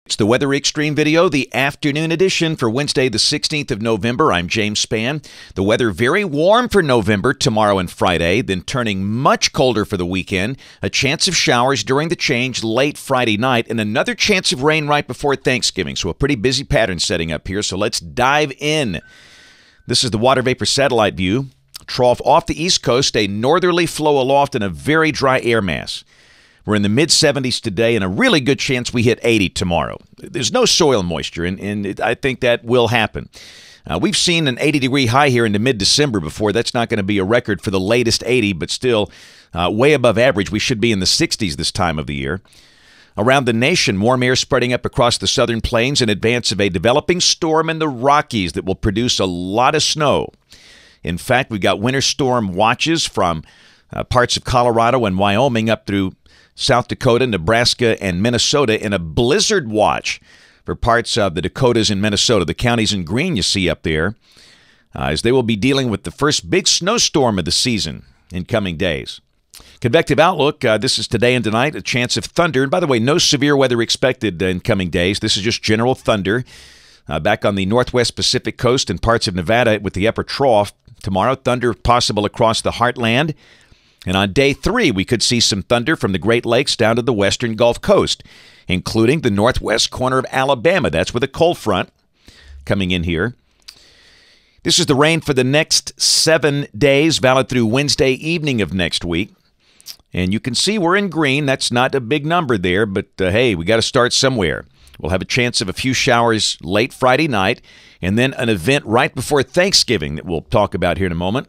It's the Weather Extreme video, the afternoon edition for Wednesday, the 16th of November. I'm James Spann. The weather very warm for November tomorrow and Friday, then turning much colder for the weekend. A chance of showers during the change late Friday night, and another chance of rain right before Thanksgiving. So a pretty busy pattern setting up here. So let's dive in. This is the water vapor satellite view. Trough off the East Coast, a northerly flow aloft, and a very dry air mass. We're in the mid-70s today, and a really good chance we hit 80 tomorrow. There's no soil moisture, and I think that will happen. We've seen an 80-degree high here into mid-December before. That's not going to be a record for the latest 80, but still way above average. We should be in the 60s this time of the year. Around the nation, warm air spreading up across the southern plains in advance of a developing storm in the Rockies that will produce a lot of snow. In fact, we've got winter storm watches from parts of Colorado and Wyoming up through South Dakota, Nebraska, and Minnesota, and a blizzard watch for parts of the Dakotas and Minnesota, the counties in green you see up there, as they will be dealing with the first big snowstorm of the season in coming days. Convective outlook, this is today and tonight, a chance of thunder. And by the way, no severe weather expected in coming days. This is just general thunder. Back on the northwest Pacific coast and parts of Nevada with the upper trough. Tomorrow, thunder possible across the heartland. And on day 3, we could see some thunder from the Great Lakes down to the western Gulf Coast, including the northwest corner of Alabama. That's with a cold front coming in here. This is the rain for the next 7 days, valid through Wednesday evening of next week. And you can see we're in green. That's not a big number there, but hey, we got to start somewhere. We'll have a chance of a few showers late Friday night, and then an event right before Thanksgiving that we'll talk about here in a moment.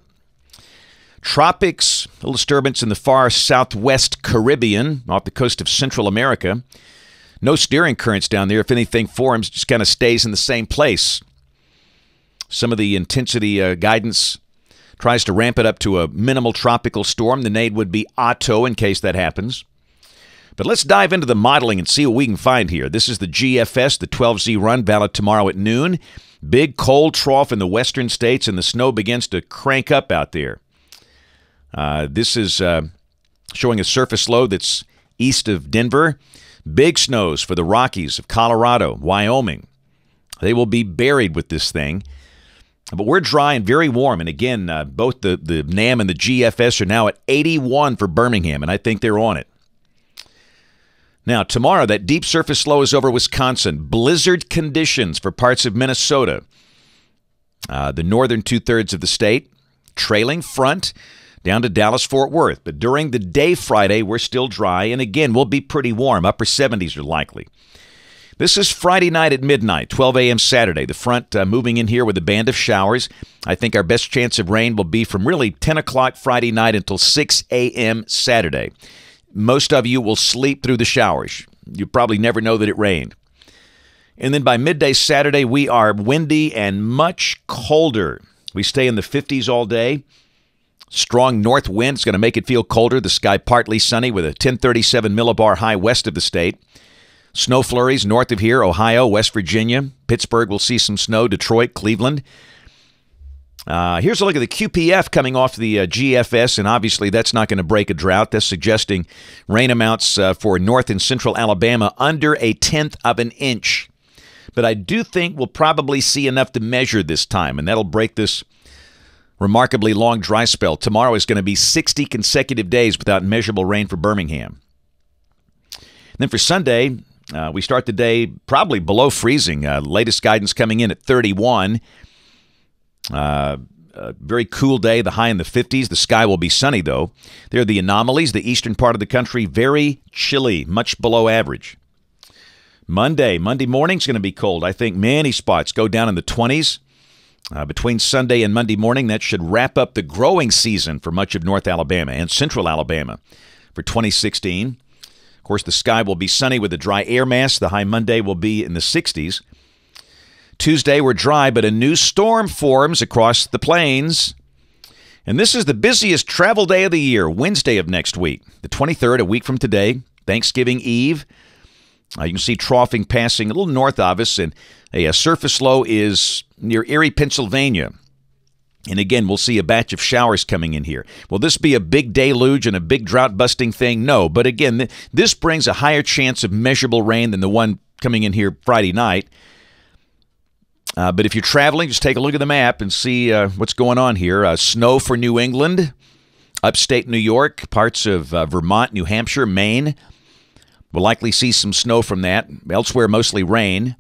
Tropics, a little disturbance in the far southwest Caribbean off the coast of Central America. No steering currents down there. If anything forms, just kind of stays in the same place. Some of the intensity guidance tries to ramp it up to a minimal tropical storm. The name would be Otto in case that happens. But let's dive into the modeling and see what we can find here. This is the GFS, the 12Z run, valid tomorrow at noon. Big cold trough in the western states, and the snow begins to crank up out there. This is showing a surface low that's east of Denver. Big snows for the Rockies of Colorado, Wyoming. They will be buried with this thing. But we're dry and very warm. And again, both the NAM and the GFS are now at 81 for Birmingham, and I think they're on it. Now, tomorrow, that deep surface low is over Wisconsin. Blizzard conditions for parts of Minnesota. The northern two-thirds of the state. Trailing front down to Dallas-Fort Worth. But during the day Friday, we're still dry, and again, we'll be pretty warm. Upper 70s are likely. This is Friday night at midnight, 12 a.m. Saturday. The front moving in here with a band of showers. I think our best chance of rain will be from really 10 o'clock Friday night until 6 a.m. Saturday. Most of you will sleep through the showers. You probably never know that it rained. And then by midday Saturday, we are windy and much colder. We stay in the 50s all day. Strong north wind is going to make it feel colder. The sky partly sunny with a 1037 millibar high west of the state. Snow flurries north of here, Ohio, West Virginia. Pittsburgh will see some snow. Detroit, Cleveland. Here's a look at the QPF coming off the GFS, and obviously that's not going to break a drought. That's suggesting rain amounts for north and central Alabama under a tenth of an inch. But I do think we'll probably see enough to measure this time, and that'll break this remarkably long dry spell. Tomorrow is going to be 60 consecutive days without measurable rain for Birmingham. And then for Sunday, we start the day probably below freezing. Latest guidance coming in at 31. Very cool day, the high in the 50s. The sky will be sunny, though. There are the anomalies. The eastern part of the country, very chilly, much below average. Monday morning is going to be cold. I think many spots go down in the 20s. Between Sunday and Monday morning, that should wrap up the growing season for much of North Alabama and Central Alabama for 2016. Of course, the sky will be sunny with a dry air mass. The high Monday will be in the 60s. Tuesday, we're dry, but a new storm forms across the plains. And this is the busiest travel day of the year, Wednesday of next week, the 23rd, a week from today, Thanksgiving Eve. You can see troughing passing a little north of us, and a surface low is near Erie, Pennsylvania. And again, we'll see a batch of showers coming in here. Will this be a big deluge and a big drought-busting thing? No. But again, this brings a higher chance of measurable rain than the one coming in here Friday night. But if you're traveling, just take a look at the map and see what's going on here. Snow for New England, upstate New York, parts of Vermont, New Hampshire, Maine. We'll likely see some snow from that. Elsewhere, mostly rain.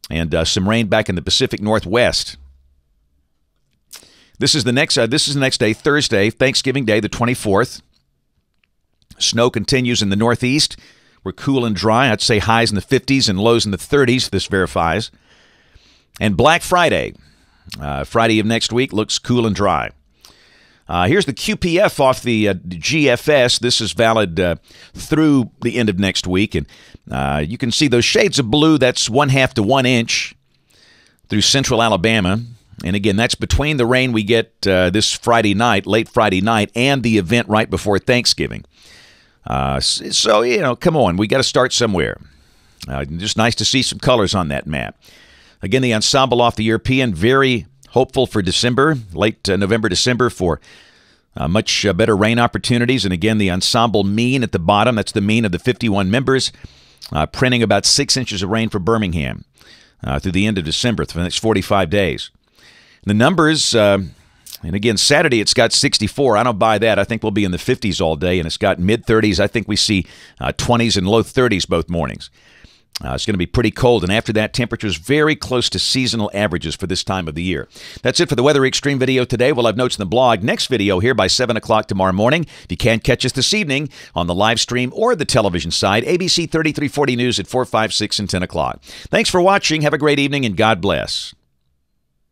And some rain back in the Pacific Northwest. This is the next day, Thursday, Thanksgiving Day, the 24th. Snow continues in the Northeast. We're cool and dry. I'd say highs in the 50s and lows in the 30s. This verifies. And Black Friday, Friday of next week, looks cool and dry. Here's the QPF off the GFS. This is valid through the end of next week. And you can see those shades of blue. That's 1/2 to 1 inch through central Alabama. And again, that's between the rain we get this Friday night, late Friday night, and the event right before Thanksgiving. So, come on. We got to start somewhere. Just nice to see some colors on that map. Again, the ensemble off the European, very hopeful for December, late November, December, for much better rain opportunities. And again, the ensemble mean at the bottom, that's the mean of the 51 members, printing about 6 inches of rain for Birmingham through the end of December, for the next 45 days. The numbers, and again, Saturday it's got 64. I don't buy that. I think we'll be in the 50s all day, and it's got mid-30s. I think we see 20s and low 30s both mornings. It's going to be pretty cold, and after that, temperatures very close to seasonal averages for this time of the year. That's it for the Weather Extreme video today. We'll have notes in the blog. Next video here by 7 o'clock tomorrow morning. If you can't catch us this evening on the live stream or the television side, ABC 3340 News at 4, 5, 6, and 10 o'clock. Thanks for watching. Have a great evening, and God bless.